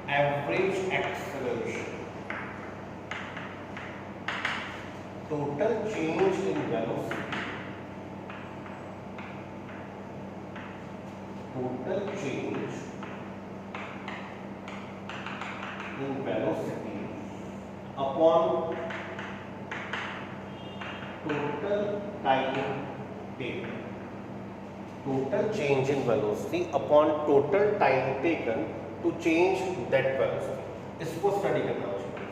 average acceleration, total change in velocity, total change in velocity upon total time taken, total change in velocity upon total time taken to change that velocity. इसको study करना चाहिए।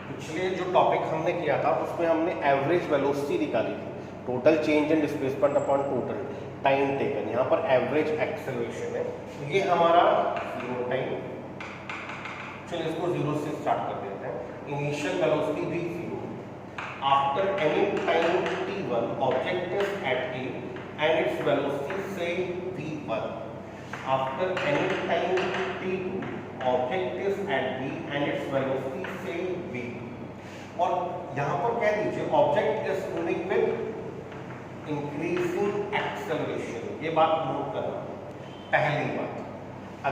पिछले जो topic हमने किया था उसमें हमने एवरेज वेलोसिटी निकाली थी, total change in displacement upon total time taken. यहाँ पर एवरेज एक्सेलरेशन है, तो ये हमारा जीरो टाइम। चलिए इसको जीरो से स्टार्ट कर देते हैं। इनिशियल वेलोसिटी भी zero. After any time t1 object is at a and its velocity say v1. After any time t2 object is at b and its velocity say v2. और यहाँ पर कह दीजिए object is moving with increasing acceleration. ये बात note करना। पहली बात,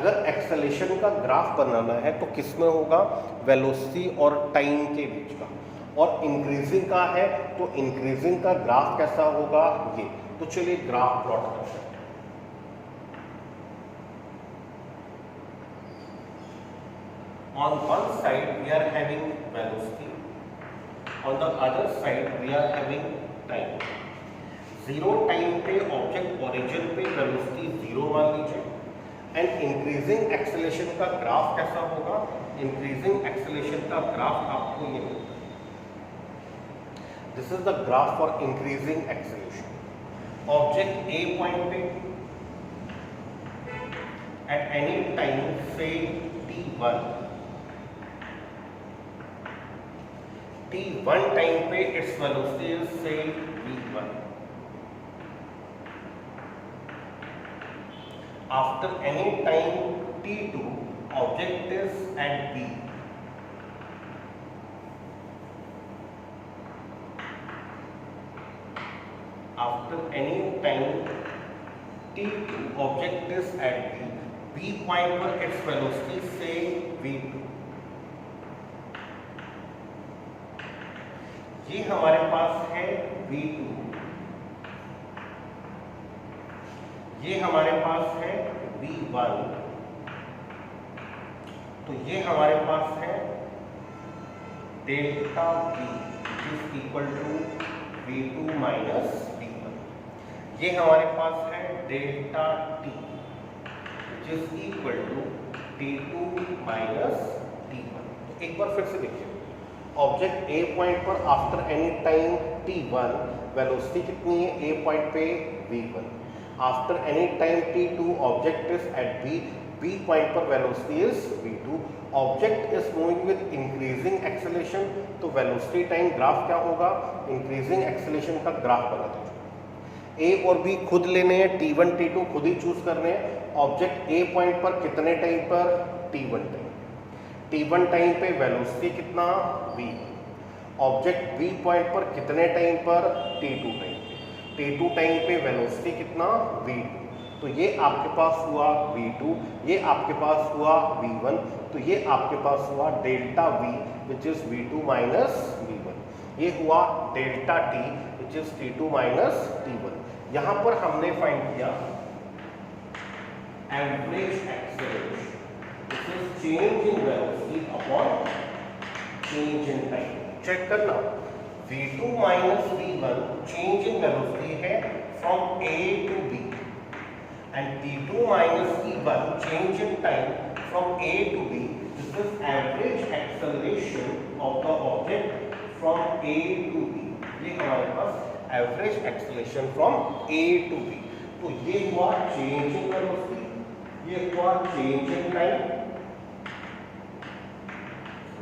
अगर एक्सेलरेशन का ग्राफ बनाना है तो किस में होगा? वेलोसिटी और टाइम के बीच का। और इंक्रीजिंग का है तो इंक्रीजिंग का ग्राफ कैसा होगा? ये। तो चलिए ग्राफ प्लॉट करते हैं। On one side we are having velocity, on the other side we are having time. Zero time पे ऑब्जेक्ट ओरिजिन पे वेलोसिटी जीरो मान लीजिए, एंड इंक्रीजिंग एक्सेलरेशन का ग्राफ कैसा होगा? इंक्रीजिंग एक्सेलरेशन का ग्राफ आपको ये मिलता है। This is the graph for increasing acceleration. Object A point पे एट एनी टाइम से t1, t1 टाइम पे इट्स वेलोसिटी इज से v1। After any time t2 object is at b, after any time t2 object is at b, b point पर its velocity say v2। ये हमारे पास है v2, ये हमारे पास है v1, तो ये हमारे पास है delta v is equal to v2 minus v1। ये हमारे पास है delta t which is equal to t2 minus t1। तो एक बार फिर से देखिए, ऑब्जेक्ट ए पॉइंट पर after any time t1 velocity कितनी है? ए पॉइंट पे v1। After any time t2 object is at b, b point पर velocity is v2। Object is moving with increasing acceleration, तो वेलोसिटी टाइम ग्राफ क्या होगा? Increasing acceleration का graph बना दीजिए। ए और बी खुद लेने हैं, t1 t2 खुद ही चूज करने हैं। ऑब्जेक्ट ए पॉइंट पर कितने टाइम पर? t1 time. t1 टाइम पे वेलोसिटी कितना? v। ऑब्जेक्ट बी पॉइंट पर कितने टाइम पर? t2 time. t2 टाइम पे वेलोसिटी कितना? v2। तो ये आपके पास हुआ v2, ये आपके पास हुआ v1, तो ये आपके पास हुआ delta v which is v2 minus v1। ये हुआ delta t which is t2 minus t1। यहाँ पर हमने फाइंड किया average acceleration, this is change in velocity upon change in time. Check करना, v2 minus v1 change in velocity है from a to b, and t2 minus t1 change in time from a to b। This is average acceleration of the object from a to b। ये हमारे पास average acceleration from a to b। तो ये हुआ change in velocity, ये हुआ change in time.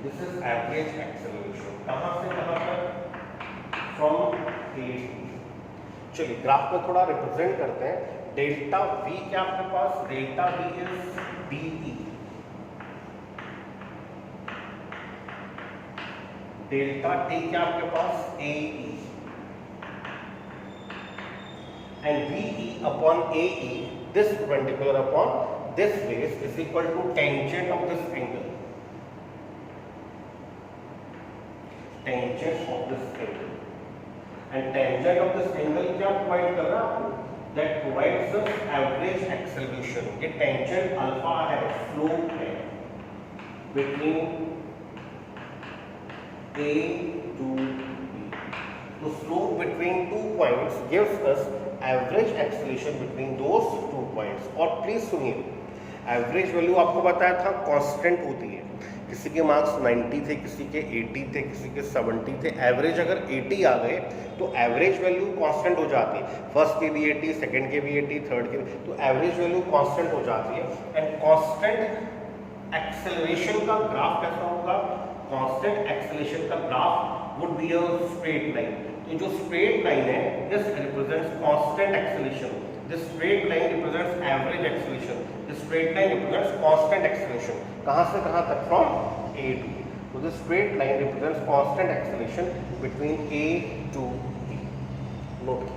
This is average acceleration. कहां से कहां तक? From a। चलिए ग्राफ में थोड़ा रिप्रेजेंट करते हैं। डेल्टा v क्या आपके पास? Delta v is de, delta t क्या आपके पास? ae, and ve upon ae this perpendicular upon this base is equal to tangent of this angle. Tangent of this angle. And tangent of this angle क्या provide कर रहा है आपको? That provides us average acceleration. ये tangent alpha है, slope है between A to B. So slope between 2 points gives us average acceleration between those 2 points. और please सुनिए, एवरेज वैल्यू आपको बताया था कांस्टेंट होती है. किसी के मार्क्स 90 थे, किसी के 80 थे, किसी के 70 थे. एवरेज अगर 80 आ गए तो एवरेज वैल्यू कांस्टेंट हो जाती है. फर्स्ट के भी 80, सेकंड के भी 80, थर्ड के भी, तो एवरेज वैल्यू कांस्टेंट हो जाती है. एंड कांस्टेंट एक्सेलरेशन का ग्राफ कैसा होगा? कांस्टेंट एक्सेलरेशन का graph would be a straight line. तो जो स्ट्रेट लाइन है this represents constant acceleration. This straight line represents average acceleration. This straight line represents constant acceleration. कहाँ से कहाँ तक? From A to B. So this straight line represents constant acceleration between A to B. Note.